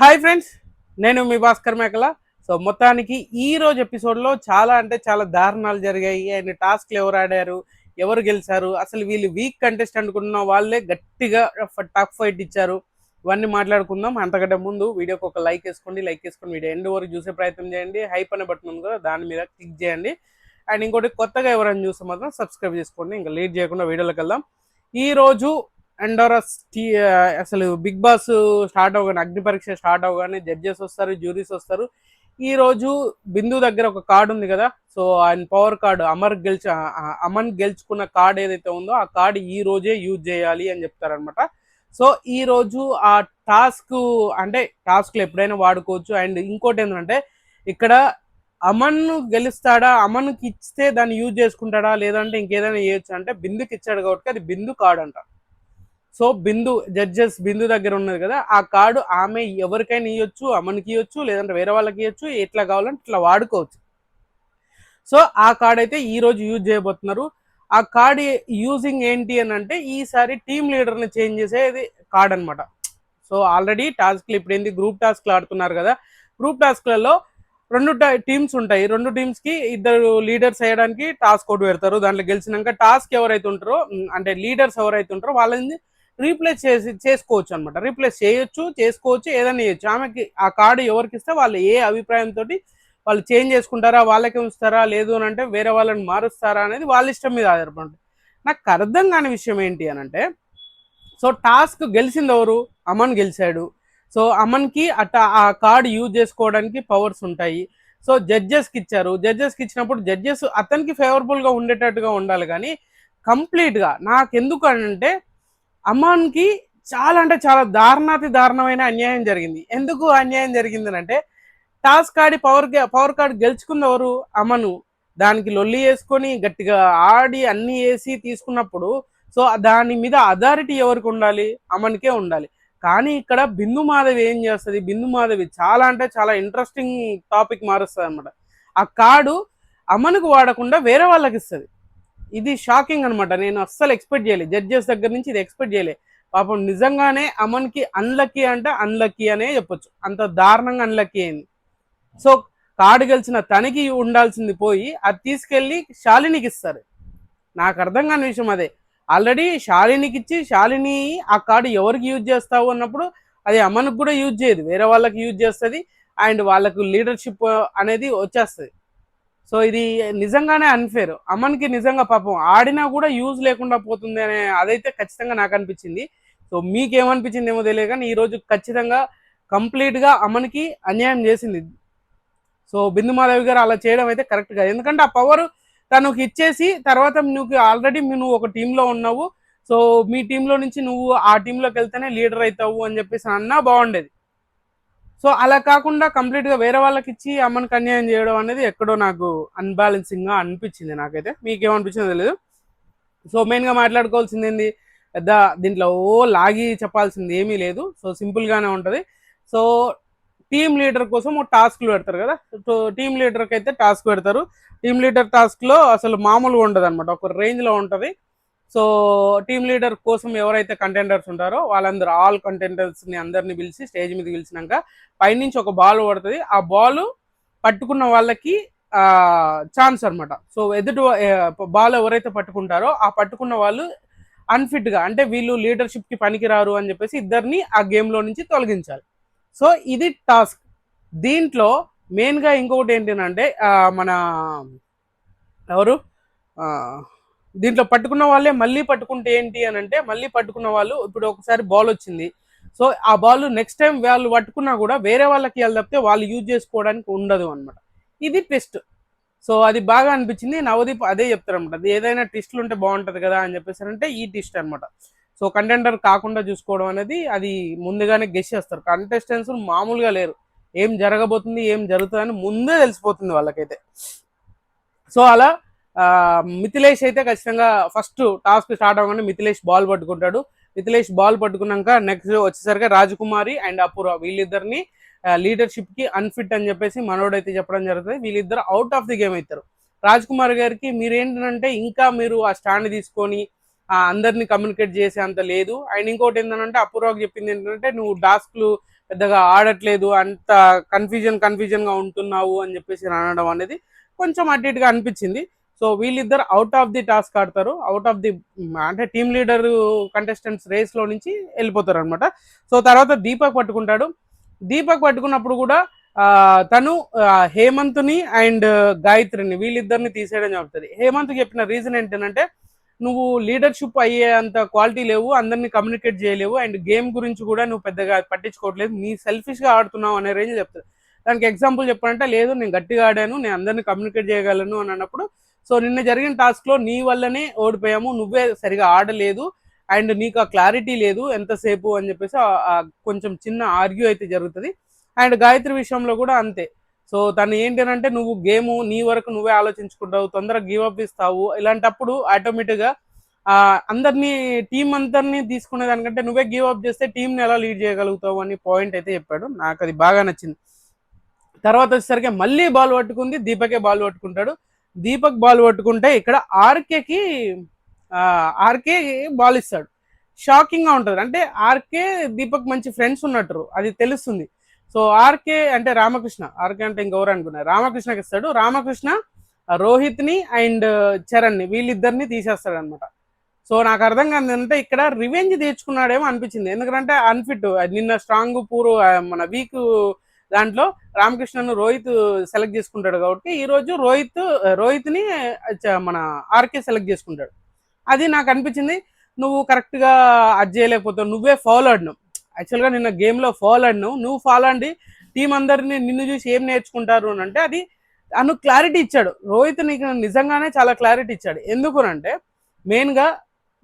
Hi friends, నేను మీ భాస్కర్ మేకల. So మొత్తానికి ఈ రోజు ఎపిసోడ్లో చాలా అంటే చాలా దారుణాలు జరిగాయి. అండ్ టాస్క్లు ఎవరు ఆడారు, ఎవరు గెలిచారు, అసలు వీళ్ళు వీక్ కంటెస్ట్ అనుకున్న వాళ్ళే గట్టిగా టఫ్ ఫైట్ ఇచ్చారు. ఇవన్నీ మాట్లాడుకుందాం. అంతకంటే ముందు వీడియోకి ఒక లైక్ వేసుకోండి. వీడియో ఎండ్ వరకు చూసే ప్రయత్నం చేయండి. హైప్ అనే బటన్ ఉంది కదా, దాని మీద క్లిక్ చేయండి. అండ్ ఇంకోటి, కొత్తగా ఎవరైనా చూస్తే మాత్రం సబ్స్క్రైబ్ చేసుకోండి. ఇంకా లేట్ చేయకుండా వీడియోలోకి వెళ్దాం. ఈ రోజు ఎండోరస్ అసలు బిగ్ బాస్ స్టార్ట్ అవగానే, అగ్ని పరీక్ష స్టార్ట్ అవగానే జడ్జెస్ వస్తారు, జ్యూరీస్ వస్తారు. ఈ రోజు బిందు దగ్గర ఒక కార్డు ఉంది కదా, సో ఆయన పవర్ కార్డు అమన్ గెలుచుకున్న కార్డు ఏదైతే ఉందో ఆ కార్డు ఈ రోజే యూజ్ చేయాలి అని చెప్తారనమాట. సో ఈ రోజు ఆ టాస్క్, అంటే టాస్క్లు ఎప్పుడైనా వాడుకోవచ్చు. అండ్ ఇంకోటి ఏంటంటే, ఇక్కడ అమన్ గెలుస్తాడా, అమన్కి ఇస్తే దాన్ని యూజ్ చేసుకుంటాడా, లేదంటే ఇంకేదైనా చేయొచ్చు అంటే బిందుకి ఇచ్చాడు కాబట్టి అది బిందు కార్డు అంట. సో బిందు జడ్జెస్ బిందు దగ్గర ఉన్నది కదా, ఆ కార్డు ఆమె ఎవరికైనా ఇవ్వచ్చు, అమ్మనికి ఇవ్వచ్చు, లేదంటే వేరే వాళ్ళకి ఇవ్వచ్చు, ఎట్లా కావాలంటే ఇట్లా వాడుకోవచ్చు. సో ఆ కార్డ్ అయితే ఈ రోజు యూజ్ చేయబోతున్నారు. ఆ కార్డ్ యూజింగ్ ఏంటి అని అంటే, ఈసారి టీమ్ లీడర్ని చేంజ్ చేసేది కార్డ్ అనమాట. సో ఆల్రెడీ టాస్క్లు ఇప్పుడు ఏంది, గ్రూప్ టాస్క్లు ఆడుతున్నారు కదా, గ్రూప్ టాస్క్లలో రెండు టీమ్స్ ఉంటాయి. రెండు టీమ్స్ కి ఇద్దరు లీడర్స్ వేయడానికి టాస్క్ అవుట్ పెడతారు. దాంట్లో గెలిచినాక టాస్క్ ఎవరైతే ఉంటారో, అంటే లీడర్స్ ఎవరైతే ఉంటారో వాళ్ళని రీప్లేస్ చేసుకోవచ్చు అనమాట. రీప్లేస్ చేయొచ్చు, చేసుకోవచ్చు, ఏదైనా చేయొచ్చు. ఆమెకి ఆ కార్డు ఎవరికి ఇస్తే వాళ్ళు ఏ అభిప్రాయంతో వాళ్ళు చేంజ్ చేసుకుంటారా, వాళ్ళకే ఉంచుతారా, లేదు అని అంటే వేరే వాళ్ళని మారుస్తారా అనేది వాళ్ళ ఇష్టం మీద ఆధారపడి. నాకు అర్థం కాని విషయం ఏంటి అని అంటే, సో టాస్క్ గెలిచింది ఎవరు, అమన్ గెలిచాడు. సో అమన్కి ఆ కార్డు యూజ్ చేసుకోవడానికి పవర్స్ ఉంటాయి. సో జడ్జెస్కి ఇచ్చారు. జడ్జెస్కి ఇచ్చినప్పుడు జడ్జెస్ అతనికి ఫేవరబుల్గా ఉండేటట్టుగా ఉండాలి. కానీ కంప్లీట్గా నాకెందుకు అంటే, అమ్మాన్కి చాలా అంటే చాలా దారుణమైన అన్యాయం జరిగింది. ఎందుకు అన్యాయం జరిగింది అంటే, టాస్క్ ఆడి పవర్ కార్డ్ గెలుచుకుంది ఎవరు, అమను. దానికి లొల్లి వేసుకొని గట్టిగా ఆడి అన్ని వేసి తీసుకున్నప్పుడు, సో దాని మీద అథారిటీ ఎవరికి ఉండాలి, అమన్కే ఉండాలి. కానీ ఇక్కడ బిందు మాధవి ఏం చేస్తుంది, బిందు మాధవి చాలా అంటే చాలా ఇంట్రెస్టింగ్ టాపిక్ మారుస్తుంది అనమాట. ఆ కార్డు అమన్కు వాడకుండా వేరే వాళ్ళకి ఇస్తుంది. ఇది షాకింగ్ అనమాట. నేను అస్సలు ఎక్స్పెక్ట్ చేయలేదు, జడ్జెస్ దగ్గర నుంచి ఇది ఎక్స్పెక్ట్ చేయలేదు. పాపం నిజంగానే అమన్కి అన్లక్కీ అంటే అన్లక్కీ అనే చెప్పొచ్చు, అంత దారుణంగా అన్లక్కీ అయింది. సో కార్డు గెలిచిన తనకి ఉండాల్సింది పోయి అది తీసుకెళ్ళి శాలినికి ఇస్తారు. నాకు అర్థం కాని విషయం అదే. ఆల్రెడీ శాలినికి ఇచ్చి, శాలిని ఆ కార్డు ఎవరికి యూజ్ చేస్తావు అన్నప్పుడు అది అమన్కి కూడా యూజ్ చేయదు, వేరే వాళ్ళకి యూజ్ చేస్తుంది. అండ్ వాళ్ళకు లీడర్షిప్ అనేది వచ్చేస్తుంది. సో ఇది నిజంగానే అన్ఫేర్. అమన్కి నిజంగా పాపం ఆడినా కూడా యూజ్ లేకుండా పోతుంది అనే అదైతే ఖచ్చితంగా నాకు అనిపించింది. సో మీకేమనిపించింది ఏమో తెలియదు, కానీ ఈరోజు ఖచ్చితంగా కంప్లీట్గా అమన్కి అన్యాయం చేసింది. సో బిందు మాధవి గారు అలా చేయడం అయితే కరెక్ట్ కాదు. ఎందుకంటే ఆ పవర్ తనకు ఇచ్చేసి తర్వాత నువ్వు ఆల్రెడీ నువ్వు ఒక టీంలో ఉన్నావు, సో మీ టీంలో నుంచి నువ్వు ఆ టీంలోకి వెళ్తేనే లీడర్ అవుతావు అని చెప్పేసి అన్నా బాగుండేది. సో అలా కాకుండా కంప్లీట్గా వేరే వాళ్ళకి ఇచ్చి అమ్మనికి అన్యాయం చేయడం అనేది ఎక్కడో నాకు అన్బ్యాలెన్సింగ్గా అనిపించింది. నాకైతే మీకేమనిపించిందో తెలియదు. సో మెయిన్గా మాట్లాడుకోవాల్సింది ఏంది, పెద్ద దీంట్లో లాగి చెప్పాల్సింది ఏమీ లేదు. సో సింపుల్గానే ఉంటుంది. సో టీమ్ లీడర్ కోసం ఒక టాస్క్లు పెడతారు కదా, సో టీమ్ లీడర్కి అయితే టాస్క్ పెడతారు. టీమ్ లీడర్ టాస్క్లో అసలు మామూలుగా ఉండదు అనమాట, ఒక రేంజ్లో ఉంటుంది. సో టీమ్ లీడర్ కోసం ఎవరైతే కంటెండర్స్ ఉంటారో వాళ్ళందరూ, ఆల్ కంటెండర్స్ని అందరినీ పిలిచి స్టేజ్ మీద పిలిచినాక పైనుంచి ఒక బాల్ పడుతుంది. ఆ బాల్ పట్టుకున్న వాళ్ళకి ఛాన్స్ అనమాట. సో ఎదుటి బాల్ ఎవరైతే పట్టుకుంటారో ఆ పట్టుకున్న వాళ్ళు అన్ఫిట్గా, అంటే వీళ్ళు లీడర్షిప్కి పనికిరారు అని చెప్పేసి ఇద్దరిని ఆ గేమ్లో నుంచి తొలగించాలి. సో ఇది టాస్క్. దీంట్లో మెయిన్గా ఇంకొకటి ఏంటంటే, మన ఎవరు దీంట్లో పట్టుకున్న వాళ్ళే మళ్ళీ పట్టుకుంటే ఏంటి అని అంటే, మళ్ళీ పట్టుకున్న వాళ్ళు ఇప్పుడు ఒకసారి బాల్ వచ్చింది, సో ఆ బాల్ నెక్స్ట్ టైం వాళ్ళు పట్టుకున్నా కూడా వేరే వాళ్ళకి వెళ్ళి తప్పితే వాళ్ళు యూజ్ చేసుకోవడానికి ఉండదు అనమాట. ఇది ట్విస్ట్. సో అది బాగా అనిపించింది. నవదీప్ అదే చెప్తారనమాట, అది ఏదైనా ట్విస్ట్లు ఉంటే బాగుంటుంది కదా అని చెప్పేసి అంటే ఈ ట్విస్ట్ అనమాట. సో కంటెండర్ కాకుండా చూసుకోవడం అనేది అది ముందుగానే గెస్ చేస్తారు. కంటెస్టెంట్స్ మామూలుగా లేరు, ఏం జరగబోతుంది ఏం జరుగుతుంది అని ముందే తెలిసిపోతుంది వాళ్ళకైతే. సో అలా మిథిలేష్ అయితే ఖచ్చితంగా ఫస్ట్ టాస్క్ స్టార్ట్ అవ్వగానే మిథిలేష్ బాల్ పట్టుకుంటాడు. మిథిలేష్ బాల్ పట్టుకున్నాక నెక్స్ట్ వచ్చేసరికి రాజకుమారి అండ్ అపూర్వ వీళ్ళిద్దరిని లీడర్షిప్కి అన్ఫిట్ అని చెప్పేసి మనోడైతే చెప్పడం జరుగుతుంది. వీళ్ళిద్దరు అవుట్ ఆఫ్ ది గేమ్ అవుతారు. రాజకుమార్ గారికి మీరేంటంటే ఇంకా మీరు ఆ స్టాండ్ తీసుకొని అందరినీ కమ్యూనికేట్ చేసే అంత లేదు. అండ్ ఇంకోటి ఏంటంటే అపూర్వకి చెప్పింది ఏంటంటే, నువ్వు టాస్క్లు పెద్దగా ఆడట్లేదు, అంత కన్ఫ్యూజన్గా ఉంటున్నావు అని చెప్పేసి అనడం అనేది కొంచెం అటు ఇటుగా అనిపించింది. సో వీళ్ళిద్దరు అవుట్ ఆఫ్ ది టాస్క్ ఆడతారు, అవుట్ ఆఫ్ ది అంటే టీమ్ లీడర్ కంటెస్టెంట్స్ రేస్లో నుంచి వెళ్ళిపోతారు అనమాట. సో తర్వాత దీపక్ పట్టుకుంటాడు. దీపక్ పట్టుకున్నప్పుడు కూడా తను హేమంత్ని అండ్ గాయత్రిని వీళ్ళిద్దరిని తీసేయడం జరుగుతుంది. హేమంత్ చెప్పిన రీజన్ ఏంటంటే, నువ్వు లీడర్షిప్ అయ్యే అంత క్వాలిటీ లేవు, అందరినీ కమ్యూనికేట్ చేయలేవు, అండ్ గేమ్ గురించి కూడా నువ్వు పెద్దగా పట్టించుకోవట్లేదు, నీ సెల్ఫిష్గా ఆడుతున్నావు అనే రేంజ్ చెప్తారు. దానికి ఎగ్జాంపుల్ చెప్పాలంటే, లేదు నేను గట్టిగా ఆడాను, నేను అందరినీ కమ్యూనికేట్ చేయగలను అని అన్నప్పుడు, సో నిన్న జరిగిన టాస్క్లో నీ వల్లనే ఓడిపోయాము, నువ్వే సరిగా ఆడలేదు అండ్ నీకు ఆ క్లారిటీ లేదు ఎంతసేపు అని చెప్పేసి కొంచెం చిన్న ఆర్గ్యూ అయితే జరుగుతుంది. అండ్ గాయత్రి విషయంలో కూడా అంతే. సో తను ఏంటంటే, నువ్వు గేమ్ నీ వరకు నువ్వే ఆలోచించుకుంటావు, తొందరగా గివ్ అప్ ఇస్తావు, ఇలాంటప్పుడు ఆటోమేటిక్గా అందరినీ టీం అందరినీ తీసుకునే దానికంటే నువ్వే గివ్ అప్ చేస్తే టీంని ఎలా లీడ్ చేయగలుగుతావు అని పాయింట్ అయితే చెప్పాడు. నాకు అది బాగా నచ్చింది. తర్వాత వచ్చేసరికి మళ్ళీ బాల్ పట్టుకుంది, దీపకే బాల్ పట్టుకుంటాడు. దీపక్ బాల్ పట్టుకుంటే ఇక్కడ ఆర్కేకి బాల్ ఇస్తాడు. షాకింగ్గా ఉంటుంది. అంటే ఆర్కే దీపక్ మంచి ఫ్రెండ్స్ ఉన్నట్టు అది తెలుస్తుంది. సో ఆర్కే అంటే రామకృష్ణ, ఆర్కే అంటే ఇంకెవరు అనుకున్నారు, రామకృష్ణకి ఇస్తాడు. రామకృష్ణ రోహిత్ని అండ్ చరణ్ని వీళ్ళిద్దరిని తీసేస్తాడు అనమాట. సో నాకు అర్థం కాదంటే ఇక్కడ రివెంజ్ తీర్చుకున్నాడేమో అనిపించింది. ఎందుకంటే అన్ఫిట్ నిన్న స్ట్రాంగ్ పూర్ మన వీక్ దాంట్లో రామకృష్ణను రోహిత్ సెలెక్ట్ చేసుకుంటాడు కాబట్టి ఈరోజు రోహిత్ని మన ఆర్కే సెలెక్ట్ చేసుకుంటాడు. అది నాకు అనిపించింది, నువ్వు కరెక్ట్గా అది చేయలేకపోతావు, నువ్వే ఫౌల్ ఆడినావు. యాక్చువల్గా నిన్న గేమ్లో ఫౌల్ ఆడినావు, నువ్వు ఫాల్ ఆడి టీం అందరినీ నిన్ను చూసి ఏం నేర్చుకుంటారు అని అంటే అది అను క్లారిటీ ఇచ్చాడు. రోహిత్ నీకు నిజంగానే చాలా క్లారిటీ ఇచ్చాడు. ఎందుకునంటే మెయిన్గా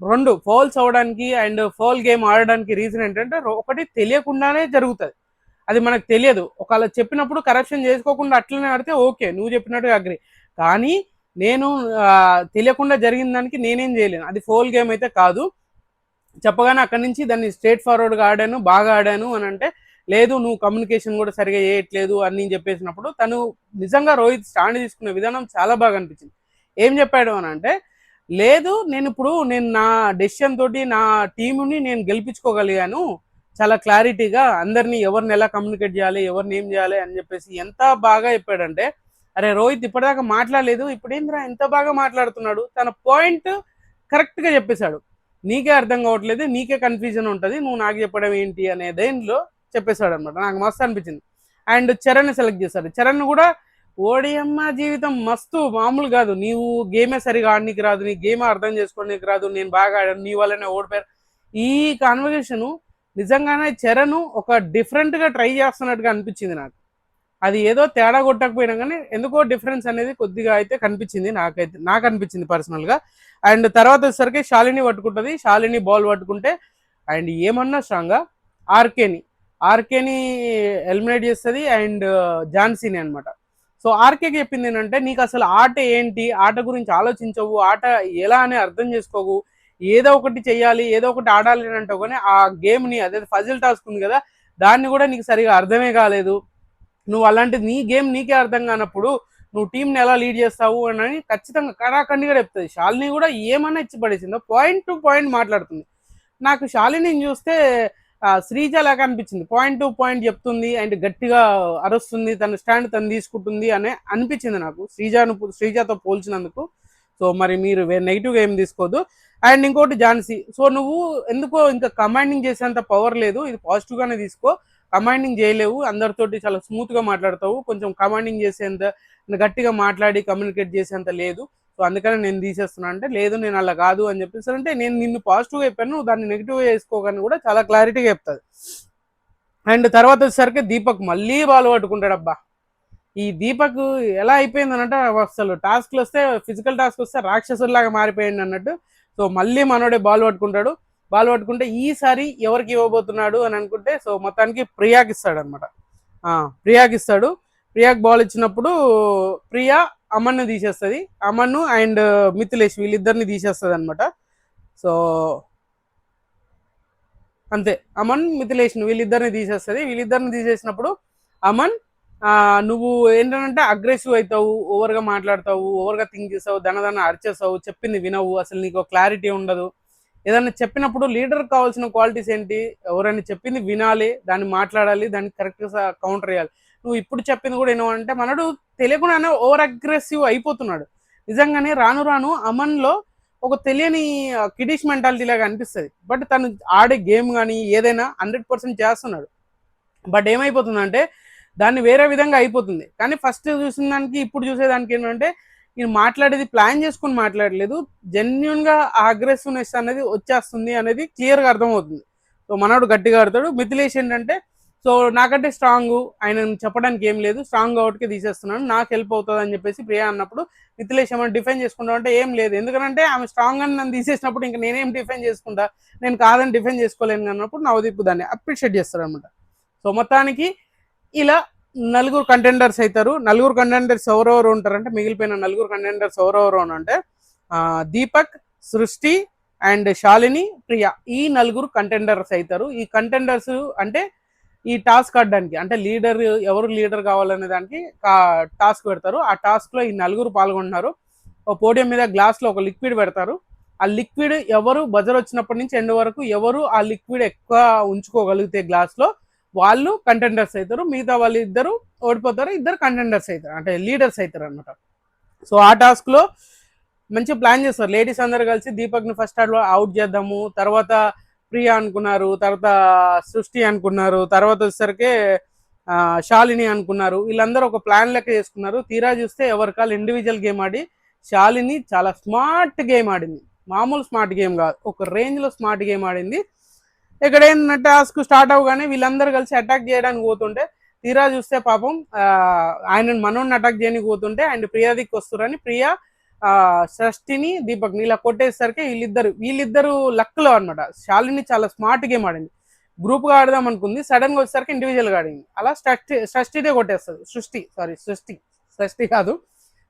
రెండు ఫౌల్స్ అవ్వడానికి అండ్ ఫౌల్ గేమ్ ఆడడానికి రీజన్ ఏంటంటే, ఒకటి తెలియకుండానే జరుగుతుంది, అది మనకు తెలియదు. ఒకవేళ చెప్పినప్పుడు కరెక్షన్ చేసుకోకుండా అట్లనే ఆడితే ఓకే, నువ్వు చెప్పినట్టుగా అగ్రి. కానీ నేను తెలియకుండా జరిగిన దానికి నేనేం చేయలేను, అది ఫౌల్ గేమ్ అయితే కాదు. చెప్పగానే అక్కడి నుంచి దాన్ని స్ట్రేట్ ఫార్వర్డ్గా ఆడాను, బాగా ఆడాను అని అంటే, లేదు నువ్వు కమ్యూనికేషన్ కూడా సరిగా చేయట్లేదు అని చెప్పేసినప్పుడు తను నిజంగా రోహిత్ స్టాండ్ తీసుకునే విధానం చాలా బాగా అనిపించింది. ఏం చెప్పాడు అని అంటే, లేదు నేను నా డెసిషన్ తోటి నా టీముని నేను గెలిపించుకోగలిగాను చాలా క్లారిటీగా, అందరినీ ఎవరిని ఎలా కమ్యూనికేట్ చేయాలి, ఎవరిని ఏం చేయాలి అని చెప్పేసి ఎంత బాగా చెప్పాడంటే, అరే రోహిత్ ఇప్పటిదాకా మాట్లాడలేదు, ఇప్పుడు ఏంద్రా ఎంత బాగా మాట్లాడుతున్నాడు, తన పాయింట్ కరెక్ట్గా చెప్పేశాడు. నీకే అర్థం కావట్లేదు, నీకే కన్ఫ్యూజన్ ఉంటుంది, నువ్వు నాకు చెప్పడం ఏంటి అనే దేనిలో చెప్పేశాడు అనమాట. నాకు మస్తు అనిపించింది. అండ్ చరణ్ సెలెక్ట్ చేశాడు. చరణ్ కూడా ఓడియమ్మ జీవితం మస్తు మామూలు కాదు, నీవు గేమే సరిగా ఆడనీకి రాదు, నీ గేమే అర్థం చేసుకోవడానికి రాదు, నేను బాగా ఆడాను, నీ వల్లనే ఓడిపోయారు. ఈ కాన్వర్జేషన్ నిజంగానే చరణ్ ఒక డిఫరెంట్గా ట్రై చేస్తున్నట్టుగా అనిపించింది నాకు. అది ఏదో తేడా కొట్టకపోయినా కానీ ఎందుకో డిఫరెన్స్ అనేది కొద్దిగా అయితే కనిపించింది, నాకు అనిపించింది పర్సనల్గా. అండ్ తర్వాత వచ్చేసరికి శాలిని పట్టుకుంటుంది. శాలిని బాల్ పట్టుకుంటే అండ్ ఏమన్నా స్ట్రాంగ్గా ఆర్కేని ఎలిమినేట్ చేస్తుంది అండ్ ఝాన్సీని అనమాట. సో ఆర్కేకి చెప్పింది ఏంటంటే, నీకు అసలు ఆట ఏంటి, ఆట గురించి ఆలోచించవు, ఆట ఎలా అని అర్థం చేసుకోవు, ఏదో ఒకటి చెయ్యాలి, ఏదో ఒకటి ఆడాలి అని అంటావు, కానీ ఆ గేమ్ని అదే ఫజిల్ టాస్క్ ఉంది కదా దాన్ని కూడా నీకు సరిగా అర్థమే కాలేదు. నువ్వు అలాంటిది నీ గేమ్ నీకే అర్థం కానప్పుడు నువ్వు టీంని ఎలా లీడ్ చేస్తావు అని ఖచ్చితంగా కడాఖండిగా చెప్తుంది. శాలిని కూడా ఏమన్నా ఇచ్చి పడేసిందో పాయింట్ టు పాయింట్ మాట్లాడుతుంది. నాకు శాలిని చూస్తే శ్రీజ లాగా అనిపించింది, పాయింట్ టు పాయింట్ చెప్తుంది అండ్ గట్టిగా అరుస్తుంది, తన స్టాండ్ తను తీసుకుంటుంది అనే అనిపించింది నాకు శ్రీజతో పోల్చినందుకు. సో మరి మీరు నెగిటివ్గా ఏం తీసుకోవద్దు. అండ్ ఇంకోటి ఝాన్సీ, సో నువ్వు ఎందుకో ఇంకా కమాండింగ్ చేసేంత పవర్ లేదు, ఇది పాజిటివ్గానే తీసుకో, కమాండింగ్ చేయలేవు, అందరితోటి చాలా స్మూత్గా మాట్లాడతావు, కొంచెం కమాండింగ్ చేసేంత గట్టిగా మాట్లాడి కమ్యూనికేట్ చేసేంత లేదు, సో అందుకని నేను తీసేస్తున్నా అంటే, లేదు నేను అలా కాదు అని చెప్పేసి అంటే, నేను నిన్ను పాజిటివ్గా చెప్పాను, నువ్వు దాన్ని నెగిటివ్గా చేసుకోగాని కూడా చాలా క్లారిటీగా చెప్తుంది. అండ్ తర్వాత వచ్చేసరికి దీపక్ మళ్ళీ బాల్ పట్టుకుంటాడు. అబ్బా ఈ దీపక్ ఎలా అయిపోయింది అన్నట్టు, అసలు టాస్క్లు వస్తే ఫిజికల్ టాస్క్ వస్తే రాక్షసుల్లాగా మారిపోయింది అన్నట్టు. సో మళ్ళీ మనోడే బాల్ పట్టుకుంటే ఈసారి ఎవరికి ఇవ్వబోతున్నాడు అని అనుకుంటే, సో మొత్తానికి ప్రియాకి ఇస్తాడు అనమాట. ప్రియాకి బాల్ ఇచ్చినప్పుడు ప్రియా అమన్ను తీసేస్తుంది, అమన్ను అండ్ మిథిలేష్ వీళ్ళిద్దరిని తీసేస్తుంది అనమాట. సో అంతే, అమన్ మిథిలేష్ వీళ్ళిద్దరిని తీసేసినప్పుడు అమన్ నువ్వు ఏంటంటే అగ్రెసివ్ అవుతావు, ఓవర్గా మాట్లాడతావు, ఓవర్గా థింక్ చేస్తావు, దన అరిచేస్తావు, చెప్పింది వినవు, అసలు నీకు క్లారిటీ ఉండదు, ఏదైనా చెప్పినప్పుడు లీడర్ కావాల్సిన క్వాలిటీస్ ఏంటి, ఎవరైనా చెప్పింది వినాలి, దాన్ని మాట్లాడాలి, దానికి కరెక్ట్గా కౌంటర్ చేయాలి. నువ్వు ఇప్పుడు చెప్పింది కూడా ఏమంటే మనడు తెలియకుండానే ఓవర్ అగ్రెసివ్ అయిపోతున్నాడు. నిజంగానే రాను రాను అమన్లో ఒక తెలియని కిడిష్ మెంటాలిటీ లాగా అనిపిస్తుంది. బట్ తను ఆడే గేమ్ కానీ ఏదైనా 100% చేస్తున్నాడు. బట్ ఏమైపోతుందంటే దాన్ని వేరే విధంగా అయిపోతుంది. కానీ ఫస్ట్ చూసిన దానికి ఇప్పుడు చూసేదానికి ఏంటంటే నేను మాట్లాడేది ప్లాన్ చేసుకుని మాట్లాడలేదు, జెన్యున్గా ఆ అగ్రెసివ్నెస్ అనేది వచ్చేస్తుంది అనేది క్లియర్గా అర్థమవుతుంది. సో మనోడు గట్టిగా ఆడతాడు. మిథిలేష్ ఏంటంటే సో నాకంటే స్ట్రాంగ్, ఆయన చెప్పడానికి ఏం లేదు, స్ట్రాంగ్ అవుట్కి తీసేస్తున్నాను, నాకు హెల్ప్ అవుతుంది అని చెప్పేసి ప్రియా అన్నప్పుడు మిథిలేష్ ఏమైనా డిఫెండ్ చేసుకుంటా అంటే ఏం లేదు, ఎందుకంటే ఆమె స్ట్రాంగ్ అని నన్ను తీసేసినప్పుడు ఇంకా నేనేం డిఫెండ్ చేసుకుంటా, నేను కాదని డిఫెండ్ చేసుకోలేను అన్నప్పుడు నవదీప్ దాన్ని అప్రిషియేట్ చేస్తాడు అనమాట. సో మొత్తానికి ఇలా నలుగురు కంటెండర్స్ అవుతారు. నలుగురు కంటెండర్స్ ఎవరెవరు ఉంటారంటే మిగిలిపోయిన నలుగురు కంటెండర్స్ ఎవరెవరు అని అంటే దీపక్, సృష్టి అండ్ శాలిని, ప్రియా, ఈ నలుగురు కంటెండర్స్ అవుతారు. ఈ కంటెండర్స్ అంటే ఈ టాస్క్ ఆడడానికి అంటే లీడర్ ఎవరు లీడర్ కావాలనే దానికి టాస్క్ పెడతారు. ఆ టాస్క్లో ఈ నలుగురు పాల్గొంటున్నారు. ఒక పోడియం మీద గ్లాస్లో ఒక లిక్విడ్ పెడతారు. ఆ లిక్విడ్ ఎవరు బజర్ వచ్చినప్పటి నుంచి ఎండ్ వరకు ఎవరు ఆ లిక్విడ్ ఎక్కువ ఉంచుకోగలిగితే గ్లాస్లో వాళ్ళు కంటెండర్స్ అవుతారు. మిగతా వాళ్ళు ఇద్దరు ఓడిపోతారు, ఇద్దరు కంటెండర్స్ అవుతారు, అంటే లీడర్స్ అవుతారు అనమాట. సో ఆ టాస్క్లో మంచి ప్లాన్ చేస్తారు. లేడీస్ అందరు కలిసి దీపక్ని ఫస్ట్ అవుట్ చేద్దాము, తర్వాత ప్రియా అనుకున్నారు, తర్వాత సృష్టి అనుకున్నారు, తర్వాత వచ్చేసరికి శాలిని అనుకున్నారు. వీళ్ళందరూ ఒక ప్లాన్ లెక్క చేసుకున్నారు. తీరా చూస్తే ఎవరికాలు ఇండివిజువల్ గేమ్ ఆడి శాలిని చాలా స్మార్ట్ గేమ్ ఆడింది. మామూలు స్మార్ట్ గేమ్ కాదు, ఒక రేంజ్లో స్మార్ట్ గేమ్ ఆడింది. ఇక్కడ ఏంటంటే టాస్క్ స్టార్ట్ అవగానే వీళ్ళందరూ కలిసి అటాక్ చేయడానికి పోతుంటే తీరా చూస్తే పాపం ఆయన మనోడిని అటాక్ చేయడానికి పోతుంటే అండ్ ప్రియా దిక్కు వస్తున్నారని ప్రియా షష్ఠిని దీపక్ని ఇలా కొట్టేసరికి వీళ్ళిద్దరు లక్లో అనమాట. శాలిని చాలా స్మార్ట్ గేమ్ ఆడింది, గ్రూప్గా ఆడదాం అనుకుంది, సడన్గా వచ్చేసరికి ఇండివిజువల్గా ఆడింది. అలా షష్ఠిదే కొట్టేస్తుంది, సృష్టి కాదు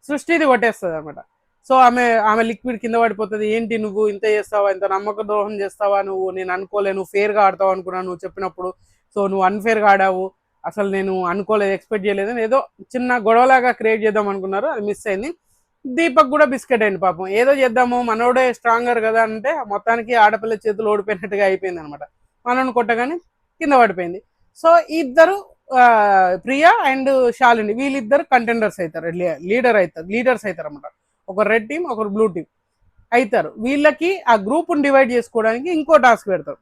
సృష్టిది కొట్టేస్తుంది అనమాట. సో ఆమె లిక్విడ్ కింద పడిపోతుంది. ఏంటి నువ్వు ఇంత చేస్తావా, ఇంత నమ్మక ద్రోహం చేస్తావా, నువ్వు నేను అనుకోలేను, ఫేర్గా ఆడతావు అనుకున్నాను నువ్వు చెప్పినప్పుడు, సో నువ్వు అన్ఫేర్గా ఆడావు, అసలు నేను అనుకోలేదు, ఎక్స్పెక్ట్ చేయలేదు అని ఏదో చిన్న గొడవలాగా క్రియేట్ చేద్దాం అనుకున్నారు, అది మిస్ అయింది. దీపక్ కూడా బిస్కెట్ అయింది పాపం. ఏదో చేద్దాము మనోడే స్ట్రాంగర్ కదా అంటే మొత్తానికి ఆడపిల్ల చేతులు ఓడిపోయినట్టుగా అయిపోయింది అనమాట. మనోని కొట్టగానే కింద పడిపోయింది. సో ఇద్దరు ప్రియా అండ్ శాలిని వీళ్ళిద్దరు కంటెండర్స్ అవుతారు, లీడర్స్ అవుతారు అనమాట. ఒక రెడ్ టీం, ఒకరు బ్లూ టీం అవుతారు. వీళ్ళకి ఆ గ్రూప్ని డివైడ్ చేసుకోవడానికి ఇంకో టాస్క్ పెడతారు.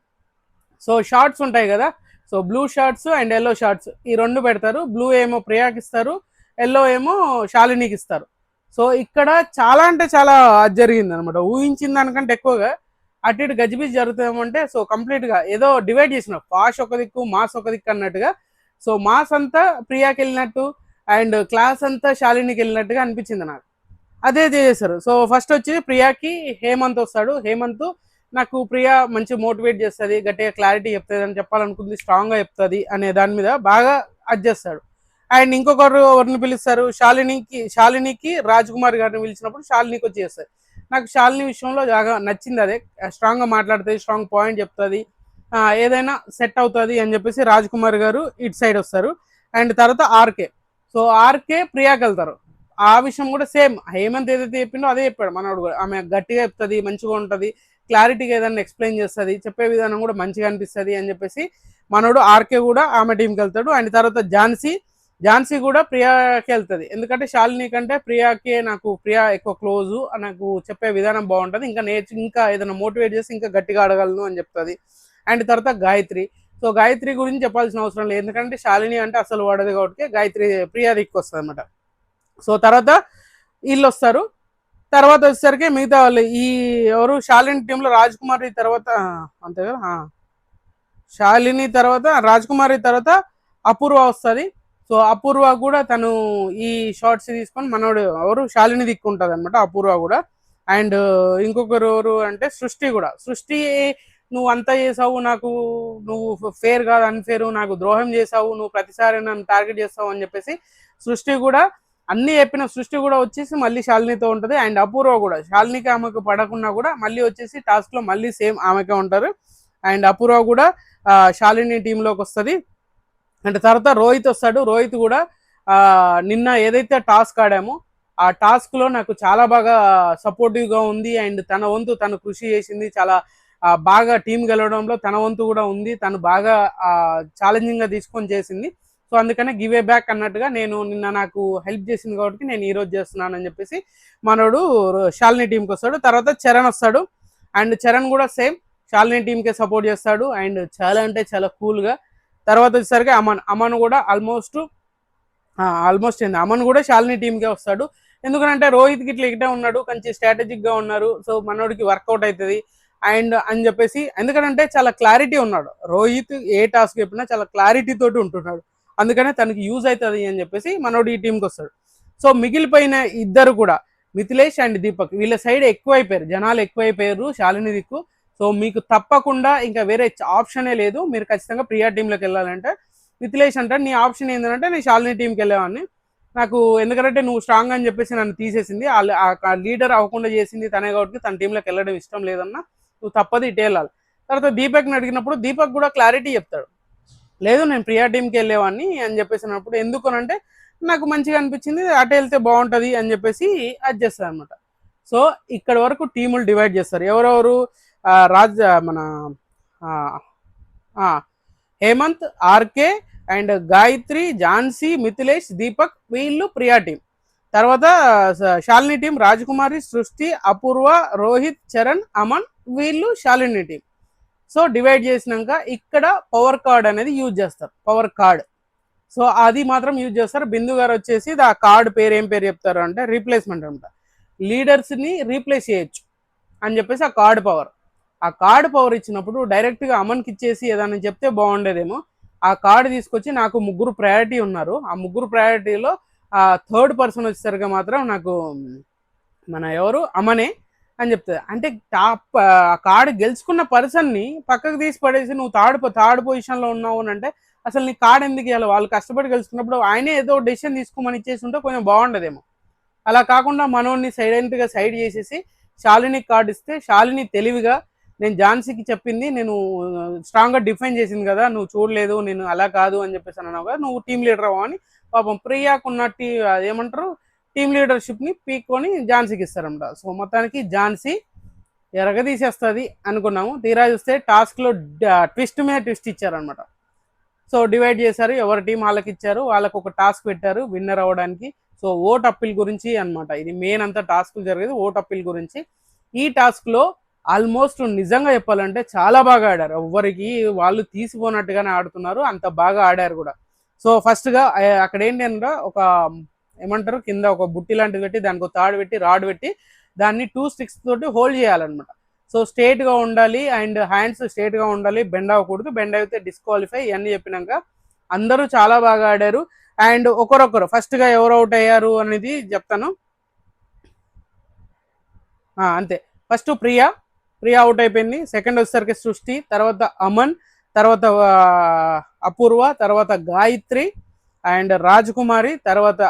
సో షార్ట్స్ ఉంటాయి కదా, so blue shorts and yellow shorts ఈ రెండు పెడతారు. బ్లూ ఏమో ప్రియాకి ఇస్తారు, ఎల్లో ఏమో శాలినికి ఇస్తారు. సో ఇక్కడ చాలా అంటే చాలా జరిగింది అనమాట. ఊహించిన దానికంటే ఎక్కువగా అటు ఇటు గజిబిజి జరుగుతామంటే సో కంప్లీట్గా ఏదో డివైడ్ చేసిన పాష్ ఒక దిక్కు మాస్ ఒక దిక్కు అన్నట్టుగా. సో మాస్ అంతా ప్రియాకి వెళ్ళినట్టు అండ్ క్లాస్ అంతా శాలినికి వెళ్ళినట్టుగా అనిపించింది నాకు. అదే చేశారు. సో ఫస్ట్ వచ్చి ప్రియాకి హేమంత్ వస్తాడు. హేమంత్ నాకు ప్రియా మంచి మోటివేట్ చేస్తుంది, గట్టిగా క్లారిటీ చెప్తుంది అని చెప్పాలనుకుంది, స్ట్రాంగ్గా చెప్తుంది అనే దాని మీద బాగా అడ్జేస్తాడు. అండ్ ఇంకొకరు ఎవరిని పిలుస్తారు, శాలినికి రాజ్ కుమార్ గారిని పిలిచినప్పుడు శాలినికి వచ్చి చేస్తుంది. నాకు శాలిని విషయంలో బాగా నచ్చింది అదే, స్ట్రాంగ్గా మాట్లాడుతుంది, స్ట్రాంగ్ పాయింట్ చెప్తుంది, ఏదైనా సెట్ అవుతుంది అని చెప్పేసి రాజ్ కుమార్ గారు ఇటు సైడ్ వస్తారు. అండ్ తర్వాత సో ఆర్కే ప్రియాకి వెళ్తారు. ఆ విషయం కూడా సేమ్ హేమంత్ ఏదైతే చెప్పిండో అదే చెప్పాడు మనోడు కూడా. ఆమె గట్టిగా చెప్తుంది, మంచిగా ఉంటుంది, క్లారిటీగా ఏదైనా ఎక్స్ప్లెయిన్ చేస్తుంది, చెప్పే విధానం కూడా మంచిగా అనిపిస్తుంది అని చెప్పేసి మనోడు ఆర్కే కూడా ఆమె టీంకి వెళ్తాడు. అండ్ తర్వాత ఝాన్సీ కూడా ప్రియాకి వెళ్తుంది, ఎందుకంటే శాలిని కంటే ప్రియాకే నాకు ప్రియా ఎక్కువ క్లోజు, నాకు చెప్పే విధానం బాగుంటుంది, ఇంకా ఏదైనా మోటివేట్ చేసి ఇంకా గట్టిగా అడగలను అని చెప్తుంది. అండ్ తర్వాత సో గాయత్రి గురించి చెప్పాల్సిన అవసరం లేదు, ఎందుకంటే శాలిని అంటే అసలు వాడదు కాబట్టి గాయత్రి ప్రియా దిక్కు వస్తుంది అనమాట. సో తర్వాత వీళ్ళు వస్తారు. తర్వాత వచ్చేసరికి మిగతా వాళ్ళు ఈ ఎవరు శాలిని టీంలో రాజ్ కుమారి తర్వాత అంతే కదా, శాలిని తర్వాత రాజ్ కుమారి తర్వాత అపూర్వ వస్తుంది. సో అపూర్వ కూడా తను ఈ షార్ట్స్ తీసుకొని మనోడు ఎవరు శాలిని దిక్కుంటుంది అనమాట అపూర్వ కూడా. అండ్ ఇంకొకరు ఎవరు అంటే సృష్టి నువ్వు అంతా చేసావు, నువ్వు ఫేర్ కాదు అన్ఫేర్, నాకు ద్రోహం చేసావు, నువ్వు ప్రతిసారి నన్ను టార్గెట్ చేస్తావు అని చెప్పేసి సృష్టి కూడా అన్ని చెప్పిన సృష్టి కూడా వచ్చేసి మళ్ళీ శాలినితో ఉంటుంది. అండ్ అపూర్వ కూడా శాలినికి ఆమెకు పడకున్నా కూడా మళ్ళీ వచ్చేసి టాస్క్లో మళ్ళీ సేమ్ ఆమెకే ఉంటారు. అండ్ అపూర్వ కూడా శాలిని టీంలోకి వస్తుంది. అండ్ తర్వాత రోహిత్ వస్తాడు. రోహిత్ కూడా నిన్న ఏదైతే టాస్క్ ఆడామో ఆ టాస్క్లో నాకు చాలా బాగా సపోర్టివ్గా ఉంది. అండ్ తన వంతు తను కృషి చేసింది, చాలా బాగా టీం గెలవడంలో తన వంతు కూడా ఉంది, తను బాగా ఛాలెంజింగ్గా తీసుకొని చేసింది. సో అందుకనే గివ్ ఏ బ్యాక్ అన్నట్టుగా నేను నిన్న నాకు హెల్ప్ చేసింది కాబట్టి నేను ఈరోజు చేస్తున్నాను అని చెప్పేసి మనోడు శాలిని టీంకి వస్తాడు. తర్వాత చరణ్ వస్తాడు, అండ్ చరణ్ కూడా సేమ్ శాలిని టీంకే సపోర్ట్ చేస్తాడు, అండ్ చాలా అంటే చాలా కూల్గా. తర్వాత వచ్చేసరికి అమన్ కూడా ఆల్మోస్ట్ ఏంది అమన్ కూడా శాలిని టీంకే వస్తాడు. ఎందుకంటే రోహిత్ గిట్ల ఇక్కడే ఉన్నాడు, కొంచెం స్ట్రాటజిక్గా ఉన్నారు, సో మనోడికి వర్కౌట్ అవుతుంది అండ్ అని చెప్పేసి. ఎందుకంటే చాలా క్లారిటీ ఉన్నాడు రోహిత్, ఏ టాస్క్ చెప్పినా చాలా క్లారిటీ తోటి ఉంటున్నాడు, అందుకనే తనకి యూజ్ అవుతుంది అని చెప్పేసి మనోడు ఈ టీంకి వస్తాడు. సో మిగిలిపోయిన ఇద్దరు కూడా మిథిలేష్ అండ్ దీపక్, వీళ్ళ సైడ్ ఎక్కువైపోయారు, జనాలు ఎక్కువైపోయారు శాలిని దిక్కు. సో మీకు తప్పకుండా ఇంకా వేరే ఆప్షనే లేదు, మీరు ఖచ్చితంగా ప్రియా టీంలోకి వెళ్ళాలంటే మిథిలేష్ అంటే నీ ఆప్షన్ ఏంటంటే నేను శాలిని టీంకి వెళ్ళేవాడిని, నాకు ఎందుకంటే నువ్వు స్ట్రాంగ్ అని చెప్పేసి నన్ను తీసేసింది, లీడర్ అవ్వకుండా చేసింది తనే కాబట్టి తన టీంలోకి వెళ్ళడం ఇష్టం లేదన్నా, నువ్వు తప్పదు ఇటే వెళ్ళాలి. తర్వాత దీపక్ని అడిగినప్పుడు దీపక్ కూడా క్లారిటీ చెప్తాడు, లేదు నేను ప్రియా టీంకి వెళ్ళేవాడిని అని చెప్పేసినప్పుడు, ఎందుకనంటే నాకు మంచిగా అనిపించింది, అటు వెళ్తే బాగుంటుంది అని చెప్పేసి అది చేస్తారు అనమాట. సో ఇక్కడ వరకు టీములు డివైడ్ చేస్తారు, ఎవరెవరు మన హేమంత్, ఆర్కే అండ్ గాయత్రి, ఝాన్సీ, మిథిలేష్, దీపక్, వీళ్ళు ప్రియా టీం. తర్వాత శాలిని టీం రాజకుమారి, సృష్టి, అపూర్వ, రోహిత్, చరణ్, అమన్, వీళ్ళు శాలిని టీం. సో డివైడ్ చేసినాక ఇక్కడ పవర్ కార్డ్ అనేది యూజ్ చేస్తారు, పవర్ కార్డ్. సో అది మాత్రం యూజ్ చేస్తారు. బిందు గారు వచ్చేసి ఆ కార్డ్ పేరు ఏం పేరు చెప్తారు అంటే రీప్లేస్మెంట్ అనమాట, లీడర్స్ని రీప్లేస్ చేయొచ్చు అని చెప్పేసి ఆ కార్డ్ పవర్. ఆ కార్డ్ పవర్ ఇచ్చినప్పుడు డైరెక్ట్గా అమన్కి ఇచ్చేసి ఏదైనా చెప్తే బాగుండేదేమో, ఆ కార్డు తీసుకొచ్చి నాకు 3 ప్రయారిటీ ఉన్నారు, ఆ 3 ప్రయారిటీలో థర్డ్ పర్సన్ వచ్చేసరికి మాత్రం నాకు మన ఎవరు అమనే అని చెప్తుంది. అంటే టాప్ కార్డు గెలుచుకున్న పర్సన్ని పక్కకు తీసి పడేసి నువ్వు థర్డ్ పొజిషన్లో ఉన్నావు అని అంటే అసలు నీ కార్డు ఎందుకు ఇవ్వాలి, వాళ్ళు కష్టపడి గెలుచుకున్నప్పుడు ఆయనే ఏదో డెసిషన్ తీసుకోమని ఇచ్చేసి ఉంటే కొంచెం బాగుండదేమో. అలా కాకుండా మనోడిని సైలెంట్గా సైడ్ చేసేసి శాలిని కార్డు ఇస్తే శాలిని తెలివిగా నేను ఝాన్సీకి చెప్పింది, నేను స్ట్రాంగ్గా డిఫెండ్ చేసింది కదా, నువ్వు చూడలేదు, నేను అలా కాదు అని చెప్పేసి అన్నావు కదా, నువ్వు టీం లీడర్ అవ్వ అని పాపం ప్రియాకున్న ఏమంటారు టీమ్ లీడర్షిప్ని పీక్కొని ఝాన్సీకి ఇస్తారన్నమాట. సో మొత్తానికి ఝాన్సీ ఎరగదీసేస్తుంది అనుకున్నాము, తీరా చూస్తే టాస్క్లో ట్విస్ట్ మీద ట్విస్ట్ ఇచ్చారనమాట. సో డివైడ్ చేశారు, ఎవరి టీం వాళ్ళకి ఇచ్చారు, వాళ్ళకు ఒక టాస్క్ పెట్టారు విన్నర్ అవ్వడానికి. సో ఓట్ అప్పీల్ గురించి అనమాట, ఇది మెయిన్ అంతా టాస్క్ జరిగేది ఓట్ అప్పీల్ గురించి. ఈ టాస్క్లో ఆల్మోస్ట్ నిజంగా చెప్పాలంటే చాలా బాగా ఆడారు, ఎవ్వరికి వాళ్ళు తీసిపోనట్టుగానే ఆడుతున్నారు, అంత బాగా ఆడారు కూడా. సో ఫస్ట్గా అక్కడ ఏంటి అంటే ఒక ఏమంటారు కింద ఒక బుట్టి లాంటిది పెట్టి దానికి ఒక తాడు పెట్టి రాడ్ పెట్టి దాన్ని 2 స్టిక్స్ తోటి హోల్డ్ చేయాలన్నమాట. సో స్ట్రేట్గా ఉండాలి అండ్ హ్యాండ్స్ స్ట్రేట్గా ఉండాలి, బెండ్ అవ్వకూడదు, బెండ్ అయితే డిస్క్వాలిఫై, ఇవన్నీ చెప్పినాక అందరూ చాలా బాగా ఆడారు. అండ్ ఒకరొకరు ఫస్ట్గా ఎవరు అవుట్ అయ్యారు అనేది చెప్తాను అంతే. ఫస్ట్ ప్రియా అవుట్ అయిపోయింది, సెకండ్ వచ్చేసరికి సృష్టి, తర్వాత అమన్, తర్వాత అపూర్వ, తర్వాత గాయత్రి అండ్ రాజకుమారి, తర్వాత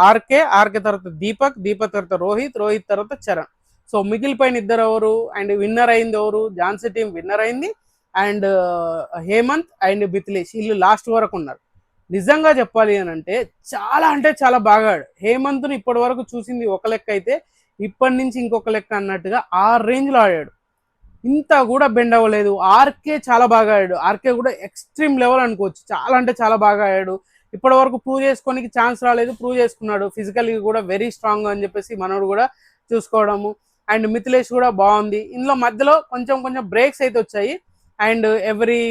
ఆర్కే తర్వాత దీపక్ తర్వాత రోహిత్ తర్వాత చరణ్. సో మిగిలిపోయిన ఇద్దరు ఎవరు అండ్ విన్నర్ అయింది ఎవరు, ఝాన్సీ టీం విన్నర్ అయింది అండ్ హేమంత్ అండ్ మిథిలేష్, వీళ్ళు లాస్ట్ వరకు ఉన్నారు. నిజంగా చెప్పాలి అని అంటే చాలా బాగా ఆడు. హేమంత్ను ఇప్పటి వరకు చూసింది ఒక లెక్క అయితే ఇప్పటి నుంచి ఇంకొక లెక్క అన్నట్టుగా ఆ రేంజ్లో ఆడాడు, ఇంత కూడా బెండ్ అవ్వలేదు. ఆర్కే చాలా బాగా ఆడాడు, ఆర్కే కూడా ఎక్స్ట్రీమ్ లెవెల్ అనుకోవచ్చు, చాలా బాగా ఆడాడు. ఇప్పటి వరకు ప్రూవ్ చేసుకోనికి ఛాన్స్ రాలేదు, ప్రూవ్ చేసుకున్నాడు, ఫిజికల్గా కూడా వెరీ స్ట్రాంగ్ అని చెప్పేసి మనోడు కూడా చూసుకోవడము. అండ్ మిథిలేష్ కూడా బాగుంది. ఇందులో మధ్యలో కొంచెం బ్రేక్స్ అయితే వచ్చాయి, అండ్ ఎవ్రీ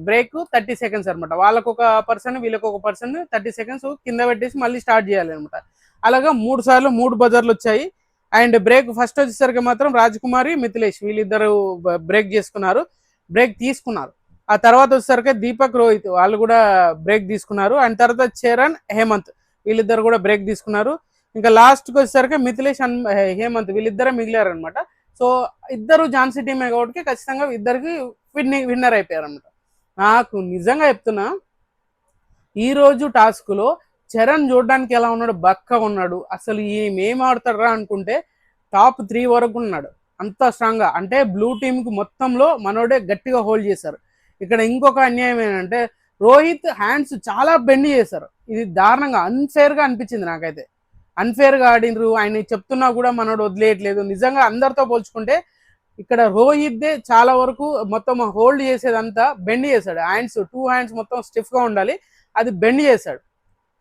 బ్రేక్ 30 సెకండ్స్ అనమాట, వాళ్ళకు ఒక పర్సన్ వీళ్ళకి ఒక పర్సన్ 30 సెకండ్స్ కింద పెట్టేసి మళ్ళీ స్టార్ట్ చేయాలి అనమాట. అలాగా 3 సార్లు 3 బజర్లు వచ్చాయి. అండ్ బ్రేక్ ఫస్ట్ వచ్చేసరికి మాత్రం రాజకుమారి, మిథిలేష్ వీళ్ళిద్దరు బ్రేక్ తీసుకున్నారు. ఆ తర్వాత వచ్చేసరికి దీపక్, రోహిత్ వాళ్ళు కూడా బ్రేక్ తీసుకున్నారు. అండ్ తర్వాత చరణ్, హేమంత్ వీళ్ళిద్దరు కూడా బ్రేక్ తీసుకున్నారు. ఇంకా లాస్ట్కి వచ్చేసరికి మిథిలేష్ అండ్ హేమంత్ వీళ్ళిద్దరే మిగిలారు అనమాట. సో ఇద్దరు ఝాన్సీ టీమే కాబట్టి ఖచ్చితంగా ఇద్దరికి విన్నర్ అయిపోయారు అనమాట. నాకు నిజంగా చెప్తున్నా, ఈరోజు టాస్క్లో చరణ్ చూడడానికి ఎలా ఉన్నాడు, బక్కగా ఉన్నాడు, అసలు ఏం ఆడతారా అనుకుంటే టాప్ 3 వరకు ఉన్నాడు, అంత స్ట్రాంగ్గా. అంటే బ్లూ టీంకి మొత్తంలో మనోడే గట్టిగా హోల్డ్ చేశారు. ఇక్కడ ఇంకొక అన్యాయం ఏంటంటే రోహిత్ హ్యాండ్స్ చాలా బెండ్ చేశారు, ఇది దారుణంగా అన్ఫేర్గా అనిపించింది నాకైతే. అన్ఫేర్గా ఆడినరు, ఆయన చెప్తున్నా కూడా మనోడు వదిలేయట్లేదు. నిజంగా అందరితో పోల్చుకుంటే ఇక్కడ రోహిత్దే చాలా వరకు మొత్తం హోల్డ్ చేసేదంతా బెండ్ చేశాడు. టూ హ్యాండ్స్ మొత్తం స్టిఫ్గా ఉండాలి, అది బెండ్ చేశాడు.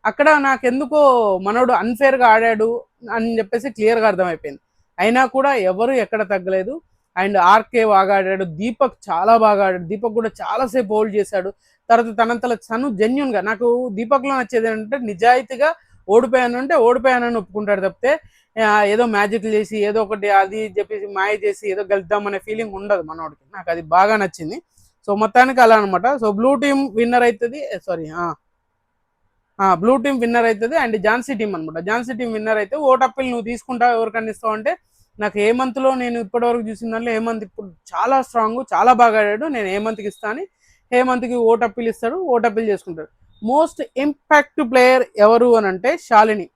అక్కడ నాకెందుకో మనోడు అన్ఫేర్గా ఆడాడు అని చెప్పేసి క్లియర్గా అర్థమైపోయింది. అయినా కూడా ఎవరు ఎక్కడ తగ్గలేదు. అండ్ ఆర్కే బాగా ఆడాడు, దీపక్ చాలా బాగా ఆడాడు. దీపక్ కూడా చాలాసేపు హోల్డ్ చేశాడు. తర్వాత తనంతల తను జెన్యున్గా, నాకు దీపక్లో నచ్చేది ఏంటంటే నిజాయితీగా ఓడిపోయానని ఒప్పుకుంటాడు తప్పితే ఏదో మ్యాజిక్ చేసి ఏదో ఒకటి అది చెప్పేసి మాయ చేసి ఏదో గెలుద్దామనే ఫీలింగ్ ఉండదు మనోడికి. నాకు అది బాగా నచ్చింది. సో మొత్తానికి అలా అనమాట. సో బ్లూ టీం విన్నర్ అవుతుంది, బ్లూ టీం విన్నర్ అవుతుంది. అండ్ ఝాన్సీ టీం అనమాట. ఝాన్సీ టీం విన్నర్ అయితే ఓటప్పిల్ నువ్వు తీసుకుంటావు ఎవరికన్నా ఇస్తావు అంటే, నాకు హేమంత్లో నేను ఇప్పటివరకు చూసిన దాంట్లో హేమంత్ ఇప్పుడు చాలా స్ట్రాంగ్, చాలా బాగా ఆడాడు, నేను హేమంత్కి ఇస్తాను. హేమంత్కి ఓటప్పిల్ ఇస్తాడు, ఓటప్పిల్ చేసుకుంటాడు. మోస్ట్ ఇంపాక్ట్ ప్లేయర్ ఎవరు అని అంటే శాలిని.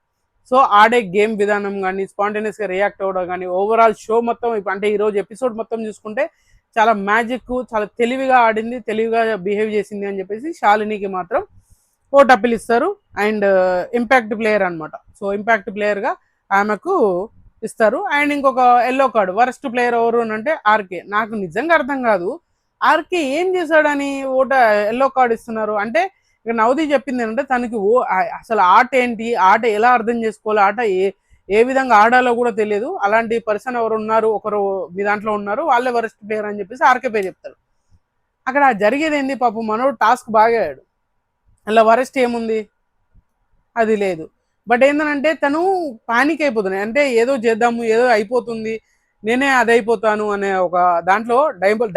సో ఆడే గేమ్ విధానం కానీ, స్పాంటేనియస్గా రియాక్ట్ అవ్వడం కానీ, ఓవరాల్ షో మొత్తం అంటే ఈరోజు ఎపిసోడ్ మొత్తం చూసుకుంటే చాలా మ్యాజిక్, చాలా తెలివిగా ఆడింది, తెలివిగా బిహేవ్ చేసింది అని చెప్పేసి శాలినికి మాత్రం ఓటప్పిల్ ఇస్తారు. అండ్ ఇంపాక్ట్ ప్లేయర్ అనమాట. సో ఇంపాక్ట్ ప్లేయర్గా ఆమెకు ఇస్తారు. అండ్ ఇంకొక ఎల్లో కార్డు వరస్ట్ ప్లేయర్ ఎవరు అని అంటే ఆర్కే. నాకు నిజంగా అర్థం కాదు, ఆర్కే ఏం చేశాడని ఎల్లో కార్డు ఇస్తున్నారు అంటే. ఇక నవది చెప్పింది ఏంటంటే తనకి అసలు ఆట ఏంటి, ఆట ఎలా అర్థం చేసుకోవాలి, ఆట ఏ విధంగా ఆడాలో కూడా తెలియదు, అలాంటి పర్సన్ ఎవరు ఉన్నారు, ఒకరు మీ దాంట్లో ఉన్నారు, వాళ్ళే వరస్ట్ ప్లేయర్ అని చెప్పేసి ఆర్కే పేరు చెప్తారు. అక్కడ జరిగేది ఏంది, పాపం మనోడు టాస్క్ బాగా ఆడాడు, అలా వరస్ట్ ఏముంది, అది లేదు. బట్ ఏంటంటే తను పానిక్ అయిపోతున్నాయి, అంటే ఏదో చేద్దాము, ఏదో అయిపోతుంది, నేనే అది అయిపోతాను అనే ఒక దాంట్లో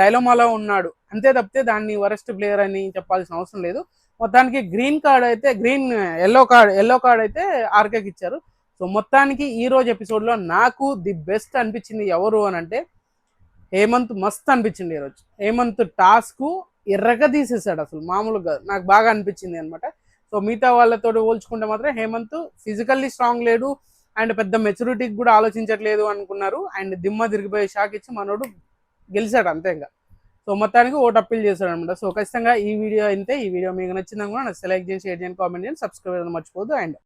డైలమాలో ఉన్నాడు అంతే తప్పితే దాన్ని వరస్ట్ ప్లేయర్ అని చెప్పాల్సిన అవసరం లేదు. మొత్తానికి ఎల్లో కార్డ్ అయితే ఆర్కేకి ఇచ్చారు. సో మొత్తానికి ఈ రోజు ఎపిసోడ్లో నాకు ది బెస్ట్ అనిపించింది ఎవరు అని అంటే హేమంత్. మస్త్ అనిపించింది ఈరోజు హేమంత్. టాస్క్ ఎర్రగా తీసేసాడు, అసలు మామూలుగా నాకు బాగా అనిపించింది అనమాట. సో మిగతా వాళ్ళతో పోల్చుకుంటే మాత్రం హేమంత్ ఫిజికల్లీ స్ట్రాంగ్ లేడు, అండ్ పెద్ద మెచ్యూరిటీకి కూడా ఆలోచించట్లేదు అనుకున్నారు. అండ్ దిమ్మ తిరిగిపోయే షాక్ ఇచ్చి మనోడు గెలిచాడు అంతే ఇంకా. సో మొత్తానికి ఓటప్పిల్ చేశాడు అనమాట. సో ఖచ్చితంగా ఈ వీడియో అయితే, ఈ వీడియో మీకు నచ్చిందని కూడా నాకు సెలెక్ట్ చేసి షేర్ చేయండి, కామెంట్ చేయండి, సబ్స్క్రైబ్ చేయడం మర్చిపోదు. అండ్